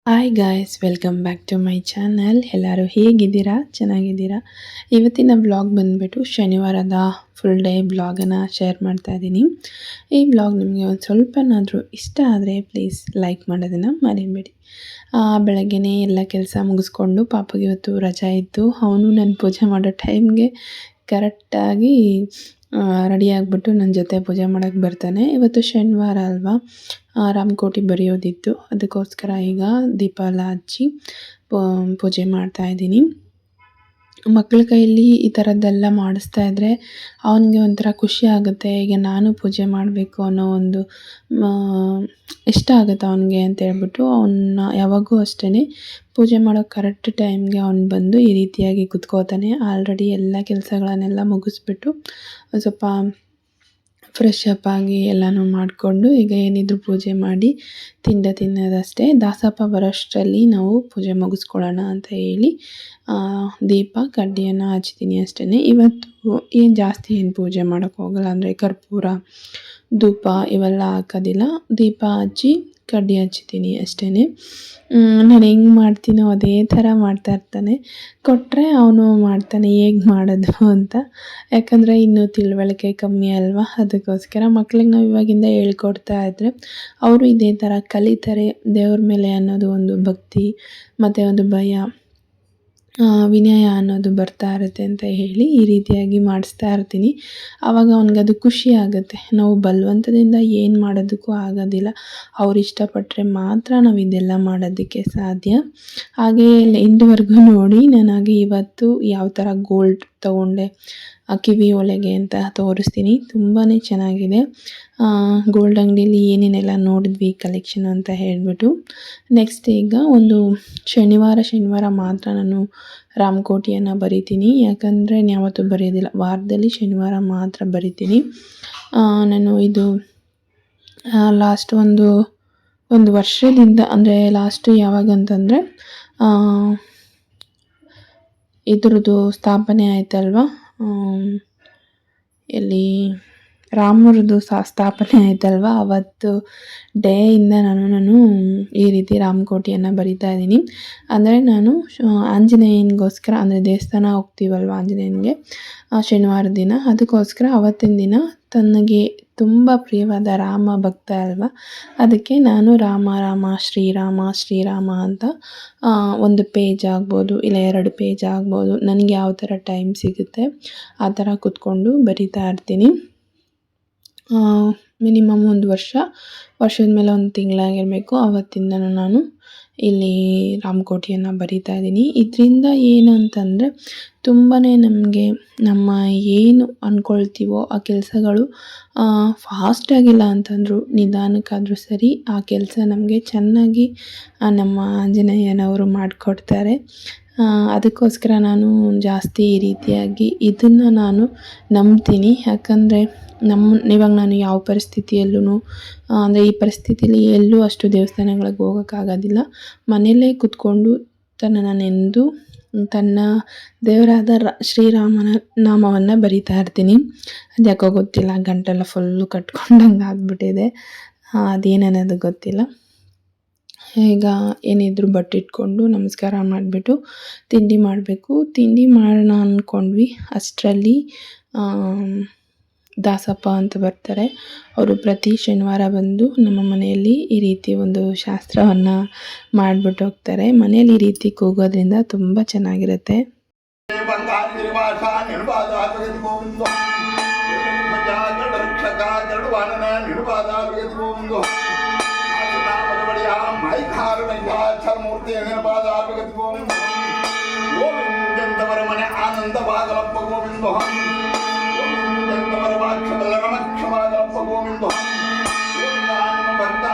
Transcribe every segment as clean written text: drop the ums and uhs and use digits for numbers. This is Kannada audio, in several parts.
Hi guys, welcome back to my channel. ಎಲ್ಲರೂ ಹೇಗಿದ್ದೀರಾ? ಚೆನ್ನಾಗಿದ್ದೀರಾ? ಇವತ್ತಿನ ಬ್ಲಾಗ್ ಬಂದುಬಿಟ್ಟು ಶನಿವಾರದ ಫುಲ್ ಡೇ ಬ್ಲಾಗನ್ನು ಶೇರ್ ಮಾಡ್ತಾ ಇದ್ದೀನಿ. ಈ ಬ್ಲಾಗ್ ನಿಮಗೆ ಒಂದು ಸ್ವಲ್ಪನಾದರೂ ಇಷ್ಟ ಆದರೆ ಪ್ಲೀಸ್ ಲೈಕ್ ಮಾಡೋದನ್ನು ಮರಿಬೇಡಿ. ಬೆಳಗ್ಗೆನೇ ಎಲ್ಲ ಕೆಲಸ ಮುಗಿಸ್ಕೊಂಡು, ಪಾಪಗೆ ಇವತ್ತು ರಜಾ ಇತ್ತು. ಅವನು ನಾನು ಪೂಜೆ ಮಾಡೋ ಟೈಮ್ಗೆ ಕರೆಕ್ಟಾಗಿ ರೆಡಿ ಆಗಿಬಿಟ್ಟು ನನ್ನ ಜೊತೆ ಪೂಜೆ ಮಾಡೋಕ್ಕೆ ಬರ್ತಾನೆ. ಇವತ್ತು ಶನಿವಾರ ಅಲ್ವಾ, ರಾಮಕೋಟಿ ಬರೆಯೋದಿತ್ತು. ಅದಕ್ಕೋಸ್ಕರ ಈಗ ದೀಪ ಎಲ್ಲ ಹಚ್ಚಿ ಪೂಜೆ ಮಾಡ್ತಾಯಿದ್ದೀನಿ. ಮಕ್ಕಳ ಕೈಯಲ್ಲಿ ಈ ಥರದ್ದೆಲ್ಲ ಮಾಡಿಸ್ತಾ ಇದ್ದರೆ ಅವನಿಗೆ ಒಂಥರ ಖುಷಿ ಆಗುತ್ತೆ. ಈಗ ನಾನು ಪೂಜೆ ಮಾಡಬೇಕು ಅನ್ನೋ ಒಂದು ಇಷ್ಟ ಆಗುತ್ತೆ ಅವನಿಗೆ ಅಂತ ಹೇಳ್ಬಿಟ್ಟು ಅವನ್ನ ಯಾವಾಗೂ ಅಷ್ಟೇ ಪೂಜೆ ಮಾಡೋ ಕರೆಕ್ಟ್ ಟೈಮ್ಗೆ ಅವ್ನು ಬಂದು ಈ ರೀತಿಯಾಗಿ ಕುತ್ಕೋತಾನೆ. ಆಲ್ರೆಡಿ ಎಲ್ಲ ಕೆಲಸಗಳನ್ನೆಲ್ಲ ಮುಗಿಸ್ಬಿಟ್ಟು ಸ್ವಲ್ಪ ಫ್ರೆಶ್ ಅಪ್ ಆಗಿ ಎಲ್ಲನೂ ಮಾಡಿಕೊಂಡು ಈಗ ಏನಿದ್ರು ಪೂಜೆ ಮಾಡಿ ತಿನ್ನೋದಷ್ಟೇ. ದಾಸಪ್ಪ ಬರೋಷ್ಟರಲ್ಲಿ ನಾವು ಪೂಜೆ ಮುಗಿಸ್ಕೊಳ್ಳೋಣ ಅಂತ ಹೇಳಿ ದೀಪ ಕಡ್ಡಿಯನ್ನು ಹಚ್ತೀನಿ ಅಷ್ಟೇ. ಇವತ್ತು ಏನು ಜಾಸ್ತಿ ಏನು ಪೂಜೆ ಮಾಡೋಕ್ಕೆ ಹೋಗಲ್ಲ. ಅಂದರೆ ಕರ್ಪೂರ, ಧೂಪ ಇವೆಲ್ಲ ಹಾಕೋದಿಲ್ಲ. ದೀಪ ಹಚ್ಚಿ ಕಡ್ಡಿ ಹಚ್ತೀನಿ ಅಷ್ಟೇ. ನಾನು ಹೆಂಗೆ ಮಾಡ್ತೀನೋ ಅದೇ ಥರ ಮಾಡ್ತಾಯಿರ್ತಾನೆ. ಕೊಟ್ಟರೆ ಅವನು ಮಾಡ್ತಾನೆ ಹೇಗೆ ಮಾಡೋದು ಅಂತ. ಯಾಕಂದರೆ ಇನ್ನೂ ತಿಳುವಳಿಕೆ ಕಮ್ಮಿ ಅಲ್ವಾ, ಅದಕ್ಕೋಸ್ಕರ ಮಕ್ಳಿಗೆ ನಾವು ಇವಾಗಿಂದ ಹೇಳ್ಕೊಡ್ತಾ ಇದ್ದರೆ ಅವರು ಇದೇ ಥರ ಕಲಿತಾರೆ. ದೇವ್ರ ಮೇಲೆ ಅನ್ನೋದು ಒಂದು ಭಕ್ತಿ ಮತ್ತು ಒಂದು ಭಯ, ವಿನಯ ಅನ್ನೋದು ಬರ್ತಾ ಇರುತ್ತೆ ಅಂತ ಹೇಳಿ ಈ ರೀತಿಯಾಗಿ ಮಾಡಿಸ್ತಾ ಇರ್ತೀನಿ. ಆವಾಗ ಅವ್ನಿಗದು ಖುಷಿ ಆಗುತ್ತೆ. ನಾವು ಬಲವಂತದಿಂದ ಏನು ಮಾಡೋದಕ್ಕೂ ಆಗೋದಿಲ್ಲ. ಅವ್ರು ಇಷ್ಟಪಟ್ಟರೆ ಮಾತ್ರ ನಾವು ಇದೆಲ್ಲ ಮಾಡೋದಕ್ಕೆ ಸಾಧ್ಯ. ಹಾಗೆ ಎಂಡ್ವರೆಗೂ ನೋಡಿ. ನನಗೆ ಇವತ್ತು ಯಾವ ಥರ ಗೋಲ್ಡ್ ತೊಗೊಂಡೆ ಕಿವಿ ಒಲೆಗೆ ಅಂತ ತೋರಿಸ್ತೀನಿ. ತುಂಬಾ ಚೆನ್ನಾಗಿದೆ. ಗೋಲ್ಡ್ ಅಂಗಡಿಯಲ್ಲಿ ಏನೇನೆಲ್ಲ ನೋಡಿದ್ವಿ ಕಲೆಕ್ಷನ್ ಅಂತ ಹೇಳಿಬಿಟ್ಟು. ನೆಕ್ಸ್ಟ್ ಈಗ ಒಂದು ಶನಿವಾರ ಮಾತ್ರ ನಾನು ರಾಮಕೋಟಿಯನ್ನು ಬರಿತೀನಿ. ಯಾಕಂದರೆ ಯಾವತ್ತೂ ಬರೆಯೋದಿಲ್ಲ. ವಾರದಲ್ಲಿ ಶನಿವಾರ ಮಾತ್ರ ಬರಿತೀನಿ. ನಾನು ಇದು ಲಾಸ್ಟ್ ಒಂದು ವರ್ಷದಿಂದ, ಅಂದರೆ ಲಾಸ್ಟು ಯಾವಾಗಂತಂದರೆ ಇದ್ರದ್ದು ಸ್ಥಾಪನೆ ಆಯ್ತಲ್ವ, ಎಲ್ಲಿ ರಾಮರದ್ದು ಸ್ಥಾಪನೆ ಆಯ್ತಲ್ವ, ಅವತ್ತು ಡೇಯಿಂದ ನಾನು ಈ ರೀತಿ ರಾಮಕೋಟಿಯನ್ನು ಬರಿತಾ ಇದ್ದೀನಿ. ಅಂದರೆ ನಾನು ಆಂಜನೇಯನಿಗೋಸ್ಕರ, ಅಂದರೆ ದೇವಸ್ಥಾನ ಹೋಗ್ತೀವಲ್ವ ಆಂಜನೇಯನಿಗೆ ಶನಿವಾರ ದಿನ, ಅದಕ್ಕೋಸ್ಕರ ಅವತ್ತಿನ ದಿನ ತನಗೆ ತುಂಬ ಪ್ರಿಯವಾದ ರಾಮ ಭಕ್ತ ಅಲ್ವ, ಅದಕ್ಕೆ ನಾನು ರಾಮ ರಾಮ ಶ್ರೀರಾಮ ಶ್ರೀರಾಮ ಅಂತ ಒಂದು ಪೇಜ್ ಆಗ್ಬೋದು, ಇಲ್ಲ 2 ಪೇಜ್ ಆಗ್ಬೋದು, ನನಗೆ ಯಾವ ಥರ ಟೈಮ್ ಸಿಗುತ್ತೆ ಆ ಥರ ಕೂತ್ಕೊಂಡು ಬರಿತಾ ಇರ್ತೀನಿ. ಮಿನಿಮಮ್ ಒಂದು ವರ್ಷದ ಮೇಲೆ ಒಂದು ತಿಂಗಳಾಗಿರಬೇಕು. ಆವತ್ತಿಂದನೂ ನಾನು ಇಲ್ಲಿ ರಾಮಕೋಟಿಯನ್ನು ಬರಿತಾ ಇದ್ದೀನಿ. ಇದರಿಂದ ಏನಂತಂದರೆ ತುಂಬಾ ನಮಗೆ ನಮ್ಮ ಏನು ಅಂದ್ಕೊಳ್ತೀವೋ ಆ ಕೆಲಸಗಳು ಫಾಸ್ಟಾಗಿಲ್ಲ ಅಂತಂದರೂ ನಿಧಾನಕ್ಕಾದರೂ ಸರಿ ಆ ಕೆಲಸ ನಮಗೆ ಚೆನ್ನಾಗಿ ನಮ್ಮ ಆಂಜನೇಯನವರು ಮಾಡಿಕೊಡ್ತಾರೆ. ಅದಕ್ಕೋಸ್ಕರ ನಾನು ಜಾಸ್ತಿ ಈ ರೀತಿಯಾಗಿ ಇದನ್ನು ನಾನು ನಂಬ್ತೀನಿ. ಯಾಕಂದರೆ ಇವಾಗ ನಾನು ಯಾವ ಪರಿಸ್ಥಿತಿಯಲ್ಲೂ, ಅಂದರೆ ಈ ಪರಿಸ್ಥಿತಿಯಲ್ಲಿ ಎಲ್ಲೂ ಅಷ್ಟು ದೇವಸ್ಥಾನಗಳಿಗೆ ಹೋಗೋಕ್ಕಾಗೋದಿಲ್ಲ. ಮನೆಯಲ್ಲೇ ಕೂತ್ಕೊಂಡು ತನ್ನನ್ನು ನೆನೆದು ತನ್ನ ದೇವರಾದ ಶ್ರೀರಾಮನ ನಾಮವನ್ನು ಬರಿತಾ ಇರ್ತೀನಿ. ಅದು ಯಾಕೋ ಗೊತ್ತಿಲ್ಲ, ಗಂಟೆಲ್ಲ ಫುಲ್ಲು ಕಟ್ಕೊಂಡಂಗೆ ಆಗ್ಬಿಟ್ಟಿದೆ. ಅದೇನನ್ನೋದು ಗೊತ್ತಿಲ್ಲ. ಈಗ ಏನಿದ್ರು ಬಟ್ಟಿಟ್ಕೊಂಡು ನಮಸ್ಕಾರ ಮಾಡಿಬಿಟ್ಟು ತಿಂಡಿ ಮಾಡಬೇಕು. ತಿಂಡಿ ಮಾಡೋಣ ಅಂದ್ಕೊಂಡ್ವಿ. ಅಷ್ಟರಲ್ಲಿ ದಾಸಪ್ಪ ಅಂತ ಬರ್ತಾರೆ. ಅವರು ಪ್ರತಿ ಶನಿವಾರ ಬಂದು ನಮ್ಮ ಮನೆಯಲ್ಲಿ ಈ ರೀತಿ ಒಂದು ಶಾಸ್ತ್ರವನ್ನು ಮಾಡಿಬಿಟ್ಟು ಹೋಗ್ತಾರೆ. ಮನೆಯಲ್ಲಿ ಈ ರೀತಿ ಕೂಗೋದ್ರಿಂದ ತುಂಬ ಚೆನ್ನಾಗಿರುತ್ತೆ. ಆನಂದ ಭಾಗಲಪ್ಪ ಗೋವಿಂದ ಗೋವಿಂದ ಭಕ್ತ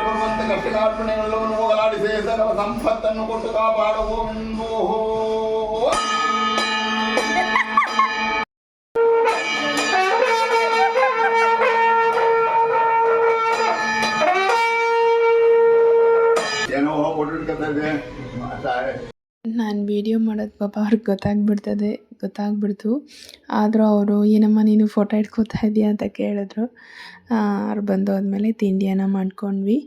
ಬರುವಂತ ಕಷ್ಟಕಾರ್ಪಣೆಗಳನ್ನು ಹೋಗಲಾಡಿಸಿ ಸಕಲ ಸಂಪತ್ತನ್ನು ಕೊಟ್ಟು ಕಾಪಾಡ ಗೋವಿಂದೋ. ನಾನು ವಿಡಿಯೋ ಮಾಡೋದು ಪಾಪ ಅವ್ರಿಗೆ ಗೊತ್ತಾಗ್ಬಿಡ್ತದೆ. ಗೊತ್ತಾಗ್ಬಿಡ್ತು. ಆದರೂ ಅವರು ಏನಮ್ಮ ನೀನು ಫೋಟೋ ಇಟ್ಕೋತಾ ಇದೀಯ ಅಂತ ಕೇಳಿದ್ರು. ಅವ್ರು ಬಂದೋದ್ಮೇಲೆ ತಿಂಡಿಯನ್ನು ಮಾಡ್ಕೊಂಡ್ವಿ.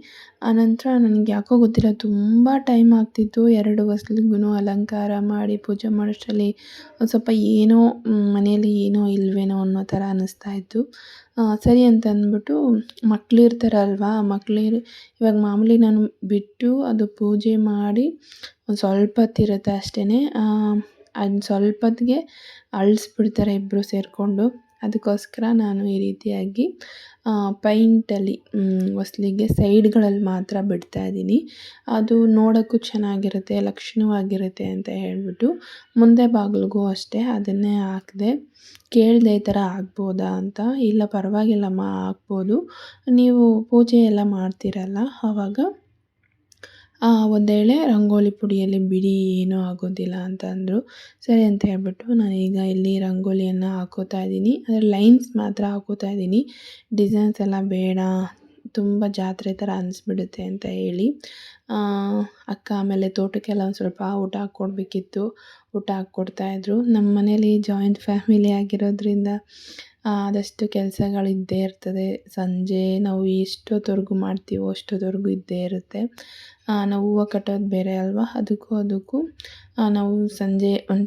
ಆನಂತರ ನನಗೆ ಯಾಕೋ ಗೊತ್ತಿಲ್ಲ ತುಂಬ ಟೈಮ್ ಆಗ್ತಿತ್ತು. 2 ಹೊಸ್ಲಿಗೂ ಅಲಂಕಾರ ಮಾಡಿ ಪೂಜೆ ಮಾಡೋಷ್ಟರಲ್ಲಿ ಒಂದು ಸ್ವಲ್ಪ ಏನೋ ಮನೆಯಲ್ಲಿ ಏನೋ ಇಲ್ವೇನೋ ಅನ್ನೋ ಥರ ಅನ್ನಿಸ್ತಾ ಇತ್ತು. ಸರಿ ಅಂತ ಅಂದ್ಬಿಟ್ಟು ಮಕ್ಳು ಇರ್ತಾರಲ್ವಾ, ಇವಾಗ ಮಾಮೂಲಿ ನಾನು ಬಿಟ್ಟು ಅದು ಪೂಜೆ ಮಾಡಿ ಒಂದು ಸ್ವಲ್ಪ ಹೊತ್ತಿರುತ್ತೆ ಅಷ್ಟೇ. ಅದು ಸ್ವಲ್ಪ ಹೊತ್ತಿಗೆ ಅಳಿಸ್ಬಿಡ್ತಾರೆ ಇಬ್ಬರು ಸೇರಿಕೊಂಡು. ಅದಕ್ಕೋಸ್ಕರ ನಾನು ಈ ರೀತಿಯಾಗಿ ಪೈಂಟಲ್ಲಿ ಹೊಸ್ಲಿಗೆ ಸೈಡ್ಗಳಲ್ಲಿ ಮಾತ್ರ ಬಿಡ್ತಾಯಿದ್ದೀನಿ. ಅದು ನೋಡೋಕ್ಕೂ ಚೆನ್ನಾಗಿರುತ್ತೆ, ಲಕ್ಷಣವಾಗಿರುತ್ತೆ ಅಂತ ಹೇಳ್ಬಿಟ್ಟು ಮುಂದೆ ಬಾಗಿಲಿಗೂ ಅಷ್ಟೇ ಅದನ್ನೇ ಹಾಕಿದೆ. ಕೇಳಿದೆ ಈ ಥರ ಆಗ್ಬೋದಾ ಅಂತ. ಇಲ್ಲ ಪರವಾಗಿಲ್ಲಮ್ಮ ಹಾಕ್ಬೋದು, ನೀವು ಪೂಜೆ ಎಲ್ಲ ಮಾಡ್ತೀರಲ್ಲ ಆವಾಗ ಒಂದು ವೇಳೆ ರಂಗೋಲಿ ಪುಡಿಯಲ್ಲಿ ಬಿಡಿ ಏನೂ ಆಗೋದಿಲ್ಲ ಅಂತ ಅಂದರು. ಸರಿ ಅಂತ ಹೇಳ್ಬಿಟ್ಟು ನಾನೀಗ ಇಲ್ಲಿ ರಂಗೋಲಿಯನ್ನು ಹಾಕ್ಕೋತಾ ಇದ್ದೀನಿ. ಅದರ ಲೈನ್ಸ್ ಮಾತ್ರ ಹಾಕ್ಕೋತಾ ಇದ್ದೀನಿ. ಡಿಸೈನ್ಸ್ ಎಲ್ಲ ಬೇಡ, ತುಂಬ ಜಾತ್ರೆ ಥರ ಅನಿಸ್ಬಿಡುತ್ತೆ ಅಂತ ಹೇಳಿ ಅಕ್ಕ ಆಮೇಲೆ ತೋಟಕ್ಕೆಲ್ಲ ಒಂದು ಸ್ವಲ್ಪ ಊಟ ಹಾಕ್ಕೊಡ್ಬೇಕಿತ್ತು. ಊಟ ಹಾಕ್ಕೊಡ್ತಾಯಿದ್ರು. ನಮ್ಮ ಮನೇಲಿ ಜಾಯಿಂಟ್ ಫ್ಯಾಮಿಲಿ ಆಗಿರೋದ್ರಿಂದ ಆದಷ್ಟು ಕೆಲಸಗಳಿದ್ದೇ ಇರ್ತದೆ. ಸಂಜೆ ನಾವು ಎಷ್ಟೊತ್ತವರೆಗೂ ಮಾಡ್ತೀವೋ ಅಷ್ಟೊತ್ತವರೆಗೂ ಇದ್ದೇ ಇರುತ್ತೆ. ನಾವು ಹೂವು ಕಟ್ಟೋದು ಬೇರೆ ಅಲ್ವಾ, ಅದಕ್ಕೂ ನಾವು ಸಂಜೆ ಒಂದು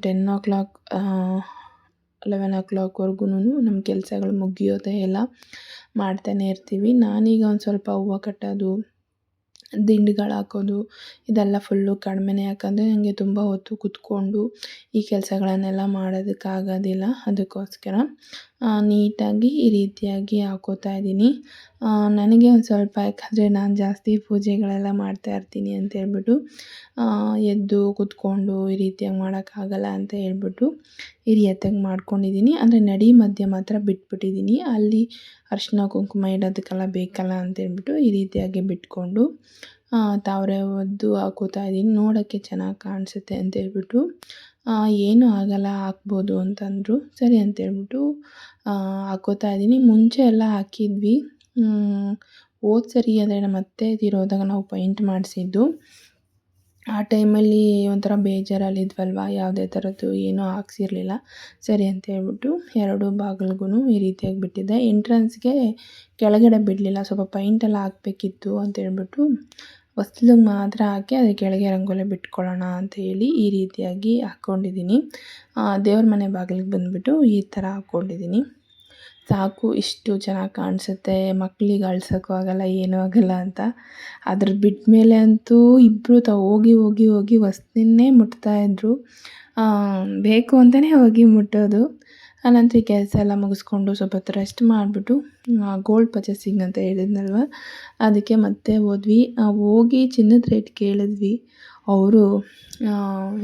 11 o'clockವರೆಗೂ ನಮ್ಮ ಕೆಲಸಗಳು ಮುಗಿಯೋದೇ ಇಲ್ಲ, ಮಾಡ್ತಾನೆ ಇರ್ತೀವಿ. ನಾನೀಗ ಒಂದು ಸ್ವಲ್ಪ ಹೂವು ಕಟ್ಟೋದು, ದಿಂಡುಗಳು ಹಾಕೋದು ಇದೆಲ್ಲ ಫುಲ್ಲು ಕಡಿಮೆನೇ. ಯಾಕಂದರೆ ನನಗೆ ತುಂಬ ಹೊತ್ತು ಕೂತ್ಕೊಂಡು ಈ ಕೆಲಸಗಳನ್ನೆಲ್ಲ ಮಾಡೋದಕ್ಕಾಗೋದಿಲ್ಲ. ಅದಕ್ಕೋಸ್ಕರ ನೀಟಾಗಿ ಈ ರೀತಿಯಾಗಿ ಹಾಕ್ಕೋತಾ ಇದ್ದೀನಿ. ನನಗೆ ಒಂದು ಸ್ವಲ್ಪ, ಯಾಕಂದರೆ ನಾನು ಜಾಸ್ತಿ ಪೂಜೆಗಳೆಲ್ಲ ಮಾಡ್ತಾಯಿರ್ತೀನಿ ಅಂತ ಹೇಳ್ಬಿಟ್ಟು ಎದ್ದು ಕೂತ್ಕೊಂಡು ಈ ರೀತಿಯಾಗಿ ಮಾಡೋಕ್ಕಾಗಲ್ಲ ಅಂತ ಹೇಳ್ಬಿಟ್ಟು ಈ ರೀತಿಯಾಗಿ ಮಾಡ್ಕೊಂಡಿದ್ದೀನಿ. ಅಂದರೆ ನಡಿ ಮಧ್ಯೆ ಮಾತ್ರ ಬಿಟ್ಬಿಟ್ಟಿದ್ದೀನಿ. ಅಲ್ಲಿ ಅರಿಶಿನ ಕುಂಕುಮ ಇಡೋದಕ್ಕೆಲ್ಲ ಬೇಕಲ್ಲ ಅಂತೇಳ್ಬಿಟ್ಟು ಈ ರೀತಿಯಾಗಿ ಬಿಟ್ಕೊಂಡು ತಾವರೆ ಒದ್ದು ಹಾಕ್ಕೋತಾ ಇದ್ದೀನಿ. ನೋಡೋಕ್ಕೆ ಚೆನ್ನಾಗಿ ಕಾಣಿಸುತ್ತೆ ಅಂತೇಳ್ಬಿಟ್ಟು ಏನೂ ಆಗಲ್ಲ ಹಾಕ್ಬೋದು ಅಂತಂದರು. ಸರಿ ಅಂತೇಳ್ಬಿಟ್ಟು ಹಾಕ್ಕೋತಾ ಇದ್ದೀನಿ. ಮುಂಚೆ ಎಲ್ಲ ಹಾಕಿದ್ವಿ. ಹೋದ ಸರಿ ಅಂದರೆ ನಮ್ಮ ಅತ್ತೆ ತೀರೋದಾಗ ನಾವು ಪೈಂಟ್ ಮಾಡಿಸಿದ್ದು. ಆ ಟೈಮಲ್ಲಿ ಒಂಥರ ಬೇಜಾರಲ್ಲಿದ್ವಲ್ವ, ಯಾವುದೇ ಥರದ್ದು ಏನೂ ಹಾಕ್ಸಿರ್ಲಿಲ್ಲ. ಸರಿ ಅಂತ ಹೇಳ್ಬಿಟ್ಟು 2 ಬಾಗಿಲಿಗೂ ಈ ರೀತಿಯಾಗಿ ಬಿಟ್ಟಿದ್ದೆ. ಎಂಟ್ರೆನ್ಸ್ಗೆ ಕೆಳಗಡೆ ಬಿಡಲಿಲ್ಲ, ಸ್ವಲ್ಪ ಪೈಂಟೆಲ್ಲ ಹಾಕಬೇಕಿತ್ತು ಅಂತೇಳ್ಬಿಟ್ಟು ಹೊಸ್ಲಿಗೆ ಮಾತ್ರ ಹಾಕಿ ಅದ್ರ ಕೆಳಗೆ ರಂಗೋಲಿ ಬಿಟ್ಕೊಳ್ಳೋಣ ಅಂತ ಹೇಳಿ ಈ ರೀತಿಯಾಗಿ ಹಾಕ್ಕೊಂಡಿದ್ದೀನಿ. ದೇವ್ರ ಮನೆ ಬಾಗಿಲಿಗೆ ಬಂದುಬಿಟ್ಟು ಈ ಥರ ಹಾಕ್ಕೊಂಡಿದ್ದೀನಿ. ಸಾಕು, ಇಷ್ಟು ಚೆನ್ನಾಗಿ ಕಾಣಿಸುತ್ತೆ, ಮಕ್ಕಳಿಗೆ ಅಳ್ಸೋಕ್ಕೂ ಆಗೋಲ್ಲ, ಏನೂ ಆಗೋಲ್ಲ ಅಂತ. ಅದ್ರ ಬಿಟ್ಟ ಮೇಲೆ ಅಂತೂ ಇಬ್ಬರು ಹೋಗಿ ಹೊಸ್ಲನ್ನೇ ಮುಟ್ತಾಯಿದ್ರು. ಬೇಕು ಅಂತಲೇ ಹೋಗಿ ಮುಟ್ಟೋದು. ಆನಂತರ ಈ ಕೆಲಸ ಎಲ್ಲ ಮುಗಿಸ್ಕೊಂಡು ಸ್ವಲ್ಪ ಹೊತ್ತು ರೆಸ್ಟ್ ಮಾಡಿಬಿಟ್ಟು ಗೋಲ್ಡ್ ಪರ್ಚೇಸಿಂಗ್ ಅಂತ ಹೇಳಿದ್ನಲ್ವ, ಅದಕ್ಕೆ ಮತ್ತೆ ಹೋದ್ವಿ. ಹೋಗಿ ಚಿನ್ನದ ರೇಟ್ ಕೇಳಿದ್ವಿ. ಅವರು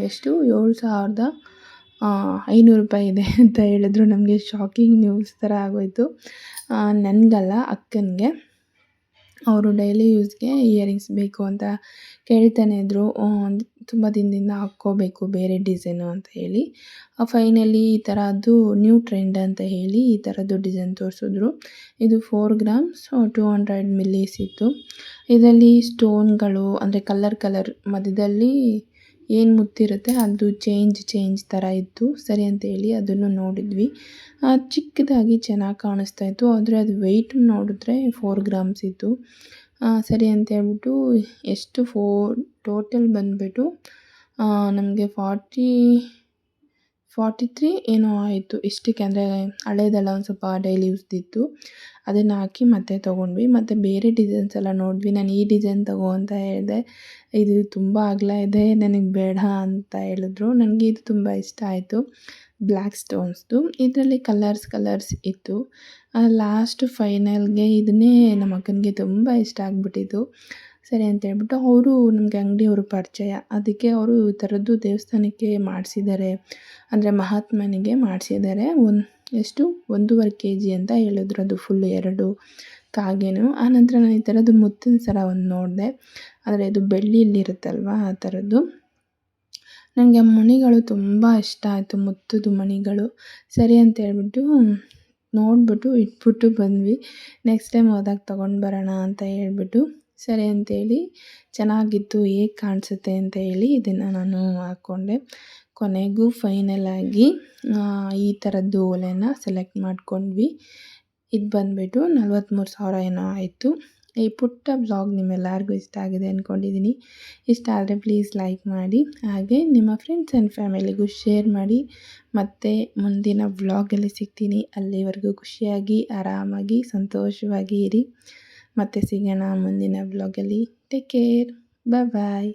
ಎಷ್ಟು 7,500 ರೂಪಾಯಿ ಇದೆ ಅಂತ ಹೇಳಿದ್ರು. ನಮಗೆ ಶಾಕಿಂಗ್ ನ್ಯೂಸ್ ಥರ ಆಗೋಯಿತು. ನನಗಲ್ಲ, ಅಕ್ಕನಿಗೆ. ಅವರು ಡೈಲಿ ಯೂಸ್ಗೆ ಇಯರಿಂಗ್ಸ್ ಬೇಕು ಅಂತ ಕೇಳ್ತಾನೆ ಇದ್ದರು. ತುಂಬ ದಿನದಿಂದ ಹಾಕ್ಕೋಬೇಕು ಬೇರೆ ಡಿಸೈನು ಅಂತ ಹೇಳಿ. ಫೈನಲಿ ಈ ಥರದ್ದು ನ್ಯೂ ಟ್ರೆಂಡ್ ಅಂತ ಹೇಳಿ ಈ ಥರದ್ದು ಡಿಸೈನ್ ತೋರಿಸಿದ್ರು. ಇದು 4 ಗ್ರಾಮ್ಸ್ 200 ಮಿಲ್ಲೀಸ್ ಇತ್ತು. ಇದರಲ್ಲಿ ಸ್ಟೋನ್ಗಳು ಅಂದರೆ ಕಲರ್ ಮಧ್ಯದಲ್ಲಿ ಏನು ಮುತ್ತಿರುತ್ತೆ ಅದು ಚೇಂಜ್ ಥರ ಇತ್ತು. ಸರಿ ಅಂತೇಳಿ ಅದನ್ನು ನೋಡಿದ್ವಿ. ಚಿಕ್ಕದಾಗಿ ಚೆನ್ನಾಗಿ ಕಾಣಿಸ್ತಾ ಇತ್ತು. ಆದರೆ ಅದು ವೆಯ್ಟ್ ನೋಡಿದ್ರೆ 4 ಗ್ರಾಮ್ಸ್ ಇತ್ತು. ಸರಿ ಅಂತೇಳ್ಬಿಟ್ಟು ಎಷ್ಟು ಟೋಟಲ್ ಬಂದುಬಿಟ್ಟು ನಮಗೆ 43 ಏನೋ ಆಯಿತು ಇಷ್ಟಕ್ಕೆ. ಅಂದರೆ ಹಳೇದೆಲ್ಲ ಒಂದು ಸ್ವಲ್ಪ ಡೈಲಿ ಯೂಸ್ದಿತ್ತು, ಅದನ್ನು ಹಾಕಿ ಮತ್ತೆ ತೊಗೊಂಡ್ವಿ. ಮತ್ತು ಬೇರೆ ಡಿಸೈನ್ಸ್ ಎಲ್ಲ ನೋಡಿದ್ವಿ. ನಾನು ಈ ಡಿಸೈನ್ ತಗೋ ಅಂತ ಹೇಳಿದೆ. ಇದು ತುಂಬ ಅಗಲ ಇದೆ, ನನಗೆ ಬೇಡ ಅಂತ ಹೇಳಿದ್ರು. ನನಗೆ ಇದು ತುಂಬ ಇಷ್ಟ ಆಯಿತು, ಬ್ಲ್ಯಾಕ್ ಸ್ಟೋನ್ಸ್ದು. ಇದರಲ್ಲಿ ಕಲರ್ಸ್ ಇತ್ತು. ಲಾಸ್ಟ್ ಫೈನಲ್ಗೆ ಇದನ್ನೇ ನಮ್ಮ ಅಕ್ಕನಿಗೆ ತುಂಬ ಇಷ್ಟ ಆಗಿಬಿಟ್ಟಿತ್ತು. ಸರಿ ಅಂತೇಳ್ಬಿಟ್ಟು ಅವರು ನಮಗೆ ಅಂಗಡಿಯವರು ಪರಿಚಯ, ಅದಕ್ಕೆ ಅವರು ಈ ಥರದ್ದು ದೇವಸ್ಥಾನಕ್ಕೆ ಮಾಡಿಸಿದ್ದಾರೆ, ಅಂದರೆ ಮಹಾತ್ಮನಿಗೆ ಮಾಡಿಸಿದ್ದಾರೆ. ಎಷ್ಟು 1.5 kg ಅಂತ ಹೇಳಿದ್ರು, ಅದು ಫುಲ್ಲು 2 ಕಾಗೇನು. ಆನಂತರ ನಾನು ಈ ಥರದ್ದು ಮುತ್ತಿನ ಸರ ಒಂದು ನೋಡಿದೆ, ಆದರೆ ಇದು ಬೆಳ್ಳಿಯಲ್ಲಿರುತ್ತಲ್ವ ಆ ಥರದ್ದು. ನನಗೆ ಮಣಿಗಳು ತುಂಬ ಇಷ್ಟ ಆಯಿತು, ಮುತ್ತುದು ಮಣಿಗಳು. ಸರಿ ಅಂತ ಹೇಳ್ಬಿಟ್ಟು ನೋಡಿಬಿಟ್ಟು ಇಟ್ಬಿಟ್ಟು ಬಂದ್ವಿ. ನೆಕ್ಸ್ಟ್ ಟೈಮ್ ಹೋದಾಗ ತೊಗೊಂಡು ಬರೋಣ ಅಂತ ಹೇಳ್ಬಿಟ್ಟು, ಸರಿ ಅಂತೇಳಿ ಚೆನ್ನಾಗಿತ್ತು, ಹೇಗೆ ಕಾಣಿಸುತ್ತೆ ಅಂತ ಹೇಳಿ ಇದನ್ನು ನಾನು ಹಾಕ್ಕೊಂಡೆ. ಕೊನೆಗೂ ಫೈನಲ್ ಆಗಿ ಈ ಥರದ್ದು ಓಲೆನ ಸೆಲೆಕ್ಟ್ ಮಾಡ್ಕೊಂಡ್ವಿ. ಇದು ಬಂದುಬಿಟ್ಟು 43,000 ಏನೋ ಆಯಿತು. ಈ ಪುಟ್ಟ ಬ್ಲಾಗ್ ನಿಮ್ಮೆಲ್ಲರಿಗೂ ಇಷ್ಟ ಆಗಿದೆ ಅಂದ್ಕೊಂಡಿದ್ದೀನಿ. ಇಷ್ಟ ಆದರೆ ಪ್ಲೀಸ್ ಲೈಕ್ ಮಾಡಿ, ಹಾಗೆ ನಿಮ್ಮ ಫ್ರೆಂಡ್ಸ್ ಆ್ಯಂಡ್ ಫ್ಯಾಮಿಲಿಗೂ ಶೇರ್ ಮಾಡಿ. ಮತ್ತು ಮುಂದಿನ ವ್ಲಾಗಲ್ಲಿ ಸಿಗ್ತೀನಿ. ಅಲ್ಲಿವರೆಗೂ ಖುಷಿಯಾಗಿ, ಆರಾಮಾಗಿ, ಸಂತೋಷವಾಗಿ ಇರಿ. ಮತ್ತೆ ಸಿಗೋಣ ಮುಂದಿನ ವ್ಲಾಗಲ್ಲಿ. Take care. ಬಾಯ್.